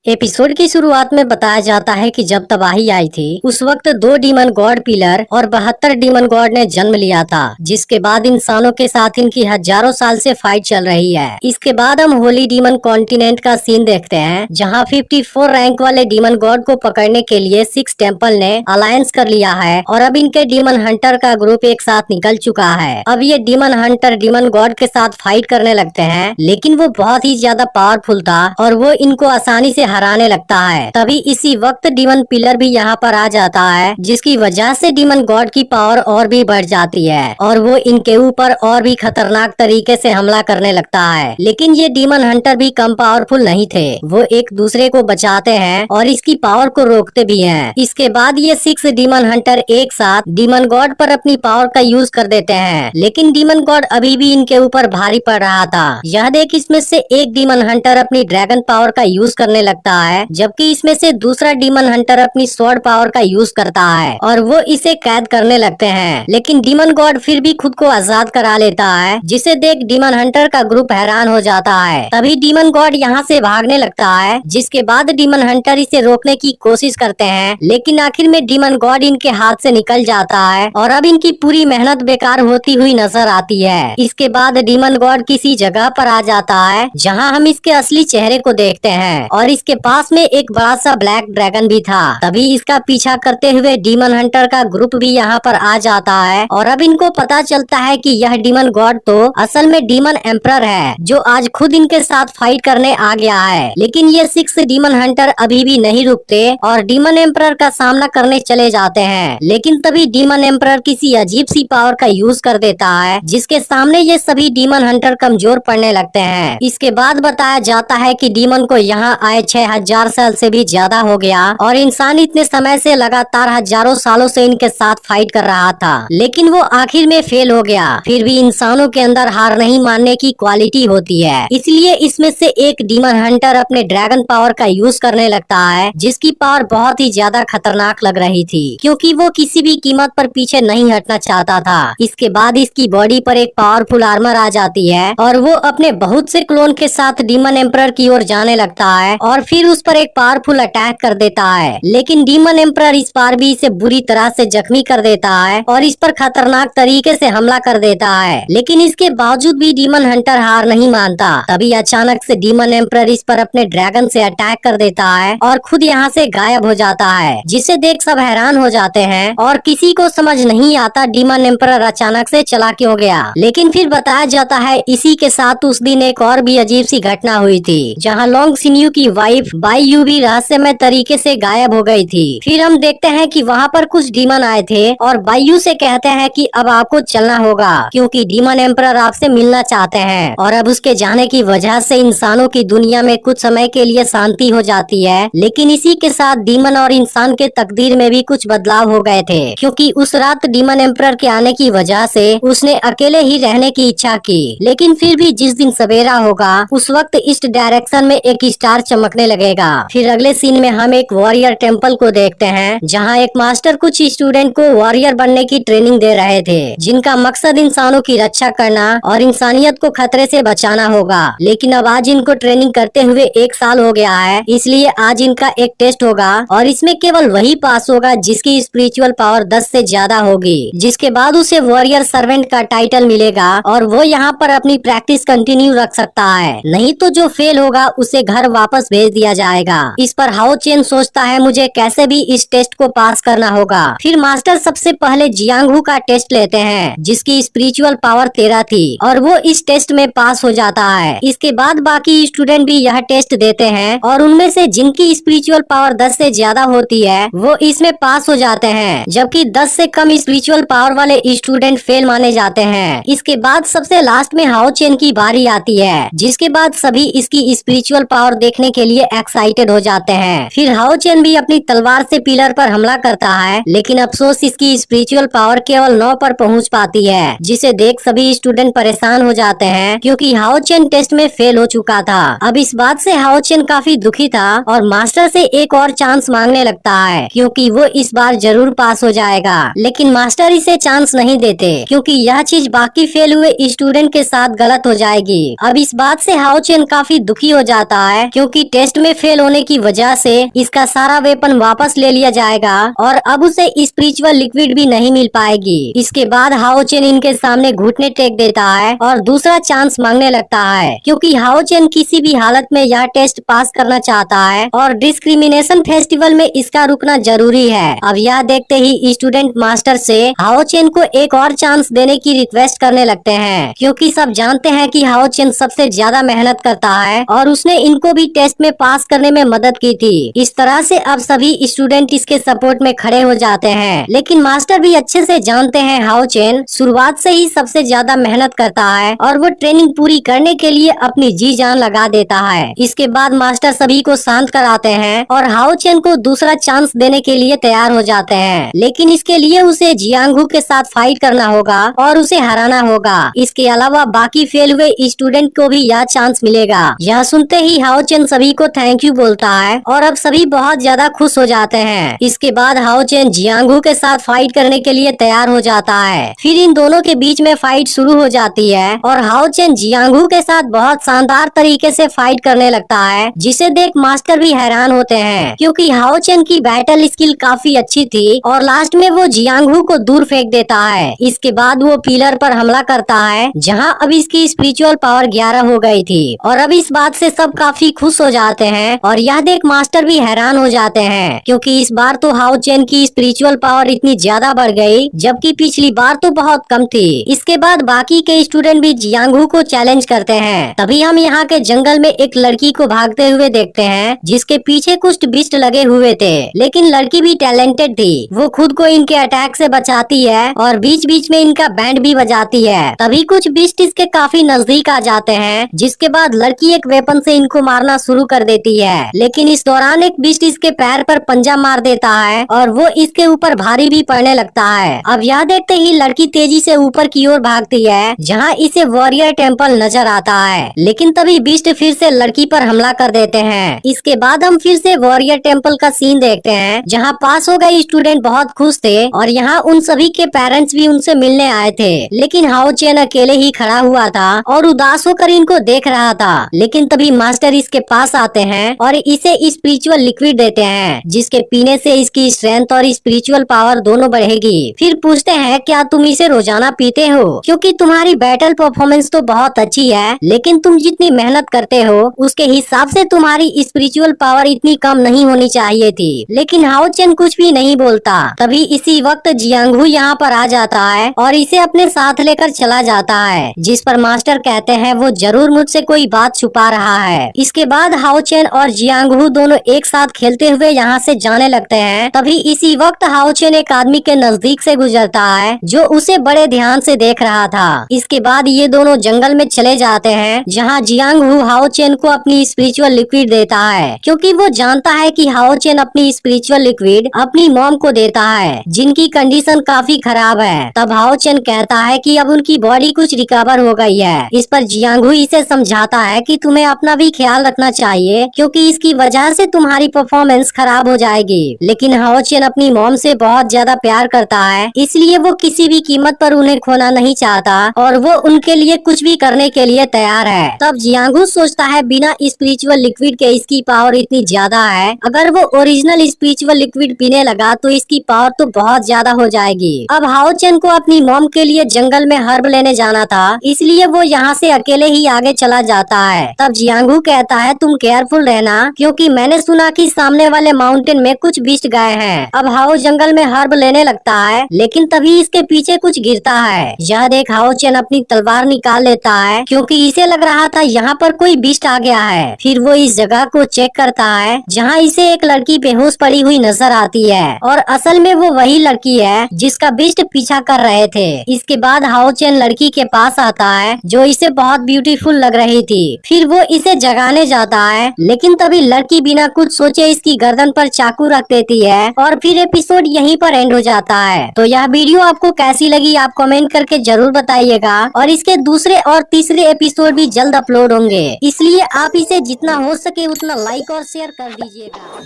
Episode की शुरुआत में बताया जाता है कि जब तबाही आई थी उस वक्त 2 डीमन गॉड पिलर और 72 डीमन गॉड ने जन्म लिया था, जिसके बाद इंसानों के साथ इनकी हजारों साल से फाइट चल रही है। इसके बाद हम होली डीमन कॉन्टिनेंट का सीन देखते हैं, जहां 54 रैंक वाले डीमन गॉड को पकड़ने के लिए 6 टेम्पल ने अलायंस कर लिया है और अब इनके डीमन हंटर का ग्रुप एक साथ निकल चुका है। अब ये डीमन हंटर डीमन गॉड के साथ फाइट करने लगते हैं, लेकिन वो बहुत ही ज्यादा पावरफुल था और वो इनको आसानी से हराने लगता है। तभी इसी वक्त डीमन पिलर भी यहाँ पर आ जाता है, जिसकी वजह से डीमन गॉड की पावर और भी बढ़ जाती है और वो इनके ऊपर और भी खतरनाक तरीके से हमला करने लगता है। लेकिन ये डीमन हंटर भी कम पावरफुल नहीं थे, वो एक दूसरे को बचाते हैं और इसकी पावर को रोकते भी हैं। इसके बाद ये 6 डीमन हंटर एक साथ डीमन गॉड पर अपनी पावर का यूज कर देते हैं, लेकिन डीमन गॉड अभी भी इनके ऊपर भारी पड़ रहा था। यह देख इसमें से एक डीमन हंटर अपनी ड्रैगन पावर का यूज करने लगता है, जबकि इसमें से दूसरा डीमन हंटर अपनी स्वॉर्ड पावर का यूज करता है और वो इसे कैद करने लगते हैं। लेकिन डीमन गॉड फिर भी खुद को आजाद करा लेता है, जिसे देख डीमन हंटर का ग्रुप हैरान हो जाता है। तभी डीमन गॉड यहाँ से भागने लगता है, जिसके बाद डीमन हंटर इसे रोकने की कोशिश करते हैं, लेकिन आखिर में डीमन गॉड इनके हाथ से निकल जाता है और अब इनकी पूरी मेहनत बेकार होती हुई नजर आती है। इसके बाद डीमन गॉड किसी जगह पर आ जाता है, जहाँ हम इसके असली चेहरे को देखते हैं और इसके पास में एक बड़ा सा ब्लैक ड्रैगन भी था। तभी इसका पीछा करते हुए डीमन हंटर का ग्रुप भी यहाँ पर आ जाता है और अब इनको पता चलता है कि यह डीमन गॉड तो असल में डीमन एम्परर है, जो आज खुद इनके साथ फाइट करने आ गया है। लेकिन ये 6 डीमन हंटर अभी भी नहीं रुकते और डीमन एम्परर का सामना करने चले जाते हैं। लेकिन तभी डीमन एम्परर किसी अजीब सी पावर का यूज कर देता है, जिसके सामने ये सभी डीमन हंटर कमजोर पड़ने लगते हैं। इसके बाद बताया जाता है कि डीमन को यहाँ आए 6000 साल से भी ज्यादा हो गया और इंसान इतने समय से लगातार हजारों सालों से इनके साथ फाइट कर रहा था, लेकिन वो आखिर में फेल हो गया। फिर भी इंसानों के अंदर हार नहीं मानने की क्वालिटी होती है, इसलिए इसमें से एक डीमन हंटर अपने ड्रैगन पावर का यूज करने लगता है, जिसकी पावर बहुत ही ज्यादा खतरनाक लग रही थी, क्योंकि वो किसी भी कीमत पर पीछे नहीं हटना चाहता था। इसके बाद इसकी बॉडी पर एक पावरफुल आर्मर आ जाती है और वो अपने बहुत से क्लोन के साथ डीमन एम्परर की ओर जाने लगता है और फिर उस पर एक पावरफुल अटैक कर देता है। लेकिन डीमन एम्परर इस बार भी इसे बुरी तरह से जख्मी कर देता है और इस पर खतरनाक तरीके से हमला कर देता है। लेकिन इसके बावजूद भी डीमन हंटर हार नहीं मानता। तभी अचानक से डीमन एम्परर इस पर अपने ड्रैगन से अटैक कर देता है और खुद यहाँ से गायब हो जाता है, जिसे देख सब हैरान हो जाते हैं और किसी को समझ नहीं आता डीमन एम्परर अचानक से चला क्यों गया। लेकिन फिर बताया जाता है इसी के साथ उस दिन एक और भी अजीब सी घटना हुई थी, जहाँ लॉन्ग सिन्यू की वाइफ बाईयू भी रहस्यमय तरीके से गायब हो गई थी। फिर हम देखते हैं कि वहाँ पर कुछ डीमन आए थे और बाईयू से कहते हैं कि अब आपको चलना होगा, क्योंकि डीमन एम्परर आपसे मिलना चाहते हैं। और अब उसके जाने की वजह से इंसानों की दुनिया में कुछ समय के लिए शांति हो जाती है। लेकिन इसी के साथ डीमन और इंसान के तकदीर में भी कुछ बदलाव हो गए थे, क्योंकि उस रात डीमन एम्परर के आने की वजह से उसने अकेले ही रहने की इच्छा की। लेकिन फिर भी जिस दिन सवेरा होगा उस वक्त ईस्ट डायरेक्शन में एक स्टार चमकने लगेगा। फिर अगले सीन में हम एक वॉरियर टेम्पल को देखते हैं, जहाँ एक मास्टर कुछ स्टूडेंट को वॉरियर बनने की ट्रेनिंग दे रहे थे, जिनका मकसद इंसानों की रक्षा करना और इंसानियत को खतरे से बचाना होगा। लेकिन अब आज इनको ट्रेनिंग करते हुए 1 साल हो गया है, इसलिए आज इनका एक टेस्ट होगा और इसमें केवल वही पास होगा जिसकी स्पिरिचुअल पावर 10 से ज्यादा होगी, जिसके बाद उसे वॉरियर सर्वेंट का टाइटल मिलेगा और वो यहाँ पर अपनी प्रैक्टिस कंटिन्यू रख सकता है। नहीं तो जो फेल होगा उसे घर वापस भेज दिया जाएगा। इस पर हाओ चेन सोचता है मुझे कैसे भी इस टेस्ट को पास करना होगा। फिर मास्टर सबसे पहले जियांगहू का टेस्ट लेते हैं, जिसकी स्पिरिचुअल पावर 13 थी और वो इस टेस्ट में पास हो जाता है। इसके बाद बाकी स्टूडेंट भी यह टेस्ट देते हैं और उनमें से जिनकी स्पिरिचुअल पावर 10 से ज्यादा होती है वो इसमें पास हो जाते हैं, जबकि 10 से कम स्पिरिचुअल पावर वाले स्टूडेंट फेल माने जाते हैं। इसके बाद सबसे लास्ट में हाओ चेन की बारी आती है, जिसके बाद सभी इसकी स्पिरिचुअल पावर देखने के लिए एक्साइटेड हो जाते हैं। फिर हाओ चेन भी अपनी तलवार से पिलर पर हमला करता है, लेकिन अफसोस इसकी स्पिरिचुअल पावर केवल 9 पर पहुंच पाती है, जिसे देख सभी स्टूडेंट परेशान हो जाते हैं, क्योंकि हाओ चेन टेस्ट में फेल हो चुका था। अब इस बात से हाओ चेन काफी दुखी था और मास्टर से एक और चांस मांगने लगता है, क्योंकि वो इस बार जरूर पास हो जाएगा। लेकिन मास्टर इसे चांस नहीं देते, क्योंकि यह चीज बाकी फेल हुए स्टूडेंट के साथ गलत हो जाएगी। अब इस बात से हाओ चेन काफी दुखी हो जाता है, क्योंकि टेस्ट टेस्ट में फेल होने की वजह से इसका सारा वेपन वापस ले लिया जाएगा और अब उसे स्पिरिचुअल लिक्विड भी नहीं मिल पाएगी। इसके बाद हाओ चेन इनके सामने घुटने टेक देता है और दूसरा चांस मांगने लगता है, क्योंकि हाओ चेन किसी भी हालत में यह टेस्ट पास करना चाहता है और डिस्क्रिमिनेशन फेस्टिवल में इसका रुकना जरूरी है। अब यह देखते ही स्टूडेंट मास्टर से हाओ चेन को एक और चांस देने की रिक्वेस्ट करने लगते हैं, क्योंकि सब जानते हैं कि हाओ चेन सबसे ज्यादा मेहनत करता है और उसने इनको भी टेस्ट में पास करने में मदद की थी। इस तरह से अब सभी स्टूडेंट इसके सपोर्ट में खड़े हो जाते हैं, लेकिन मास्टर भी अच्छे से जानते हैं हाओ चेन शुरुआत से ही सबसे ज्यादा मेहनत करता है और वो ट्रेनिंग पूरी करने के लिए अपनी जी जान लगा देता है। इसके बाद मास्टर सभी को शांत कराते हैं और हाओ चेन को दूसरा चांस देने के लिए तैयार हो जाते हैं, लेकिन इसके लिए उसे जियांगहू के साथ फाइट करना होगा और उसे हराना होगा। इसके अलावा बाकी फेल हुए स्टूडेंट को भी यह चांस मिलेगा। यह सुनते ही हाओ चेन सभी को थैंक यू बोलता है और अब सभी बहुत ज्यादा खुश हो जाते हैं। इसके बाद हाओ चेन जियांगहू के साथ फाइट करने के लिए तैयार हो जाता है। फिर इन दोनों के बीच में फाइट शुरू हो जाती है और हाओ चेन जियांगहू के साथ बहुत शानदार तरीके से फाइट करने लगता है, जिसे देख मास्टर भी हैरान होते हैं, क्योंकि हाओ चेन की बैटल स्किल काफी अच्छी थी और लास्ट में वो जियांगहू को दूर फेंक देता है। इसके बाद वो पिलर पर हमला करता है, जहां अब इसकी स्पिरिचुअल पावर 11 हो गई थी और अब इस बात से सब काफी खुश हो जाते हैं और यह देख मास्टर भी हैरान हो जाते हैं, क्योंकि इस बार तो हाओ चेन की स्पिरिचुअल पावर इतनी ज्यादा बढ़ गई, जबकि पिछली बार तो बहुत कम थी। इसके बाद बाकी के स्टूडेंट भी जियांगहू को चैलेंज करते हैं। तभी हम यहाँ के जंगल में एक लड़की को भागते हुए देखते हैं, जिसके पीछे कुछ बिस्ट लगे हुए थे, लेकिन लड़की भी टैलेंटेड थी। वो खुद को इनके अटैक से बचाती है और बीच बीच में इनका बैंड भी बजाती है। तभी कुछ बिस्ट इसके काफी नजदीक आ जाते हैं, जिसके बाद लड़की एक वेपन से इनको मारना शुरू कर देती है, लेकिन इस दौरान एक बिस्ट इसके पैर पर पंजा मार देता है और वो इसके ऊपर भारी भी पड़ने लगता है। अब यह देखते ही लड़की तेजी से ऊपर की ओर भागती है, जहाँ इसे वॉरियर टेम्पल नजर आता है, लेकिन तभी बिस्ट फिर से लड़की पर हमला कर देते हैं। इसके बाद हम फिर से वॉरियर टेम्पल का सीन देखते हैं, जहाँ पास हो गए स्टूडेंट बहुत खुश थे और यहाँ उन सभी के पेरेंट्स भी उनसे मिलने आए थे, लेकिन हाओ चेन अकेले ही खड़ा हुआ था और उदास होकर इनको देख रहा था। लेकिन तभी मास्टर इसके पास आते हैं और इसे स्पिरिचुअल लिक्विड देते हैं, जिसके पीने से इसकी स्ट्रेंथ और स्पिरिचुअल पावर दोनों बढ़ेगी। फिर पूछते हैं क्या तुम इसे रोजाना पीते हो, क्योंकि तुम्हारी बैटल परफॉर्मेंस तो बहुत अच्छी है, लेकिन तुम जितनी मेहनत करते हो उसके हिसाब से तुम्हारी स्पिरिचुअल पावर इतनी कम नहीं होनी चाहिए थी। लेकिन हाओ चेन कुछ भी नहीं बोलता। तभी इसी वक्त जियांगहू यहाँ पर आ जाता है और इसे अपने साथ लेकर चला जाता है, जिस पर मास्टर कहते हैं वो जरूर मुझसे कोई बात छुपा रहा है। इसके बाद हाओ चेन और जियांगहू दोनों एक साथ खेलते हुए यहाँ से जाने लगते हैं। तभी इसी वक्त हाओ चेन एक आदमी के नजदीक से गुजरता है, जो उसे बड़े ध्यान से देख रहा था। इसके बाद ये दोनों जंगल में चले जाते हैं, जहाँ जियांगहू हाओ चेन को अपनी स्पिरिचुअल लिक्विड देता है, क्योंकि वो जानता है कि हाओ चेन अपनी स्पिरिचुअल लिक्विड अपनी मॉम को देता है, जिनकी कंडीशन काफी खराब है। तब हाओ चेन कहता है कि अब उनकी बॉडी कुछ रिकवर हो गई है। इस पर जियांगहू इसे समझाता है कि तुम्हें अपना भी ख्याल रखना चाहिए, क्योंकि इसकी वजह से तुम्हारी परफॉर्मेंस खराब हो जाएगी। लेकिन हाओ चेन अपनी मॉम से बहुत ज्यादा प्यार करता है, इसलिए वो किसी भी कीमत पर उन्हें खोना नहीं चाहता और वो उनके लिए कुछ भी करने के लिए तैयार है। तब जियांगहू सोचता है बिना स्पिरिचुअल लिक्विड के इसकी पावर इतनी ज्यादा है, अगर वो ओरिजिनल स्पिरिचुअल लिक्विड पीने लगा तो इसकी पावर तो बहुत ज्यादा हो जाएगी। अब हाओ चेन को अपनी मॉम के लिए जंगल में हर्ब लेने जाना था, इसलिए वो यहाँ से अकेले ही आगे चला जाता है। तब जियांगहू कहता है तुम केयरफुल रहना, क्योंकि मैंने सुना कि सामने वाले माउंटेन में कुछ बिस्ट गए हैं। अब हाओ जंगल में हर्ब लेने लगता है, लेकिन तभी इसके पीछे कुछ गिरता है। यह देख हाओ चेन अपनी तलवार निकाल लेता है, क्योंकि इसे लग रहा था यहाँ पर कोई बिस्ट आ गया है। फिर वो इस जगह को चेक करता है, जहाँ इसे एक लड़की बेहोश पड़ी हुई नजर आती है और असल में वो वही लड़की है जिसका बिस्ट पीछा कर रहे थे। इसके बाद हाओ चेन लड़की के पास आता है, जो इसे बहुत ब्यूटीफुल लग रही थी। फिर वो इसे जगाने जाता है, लेकिन तभी लड़की बिना कुछ सोचे इसकी गर्दन पर चाकू रख देती है और फिर एपिसोड यहीं पर एंड हो जाता है। तो यह वीडियो आपको कैसी लगी आप कमेंट करके जरूर बताइएगा और इसके दूसरे और तीसरे एपिसोड भी जल्द अपलोड होंगे, इसलिए आप इसे जितना हो सके उतना लाइक और शेयर कर दीजिएगा।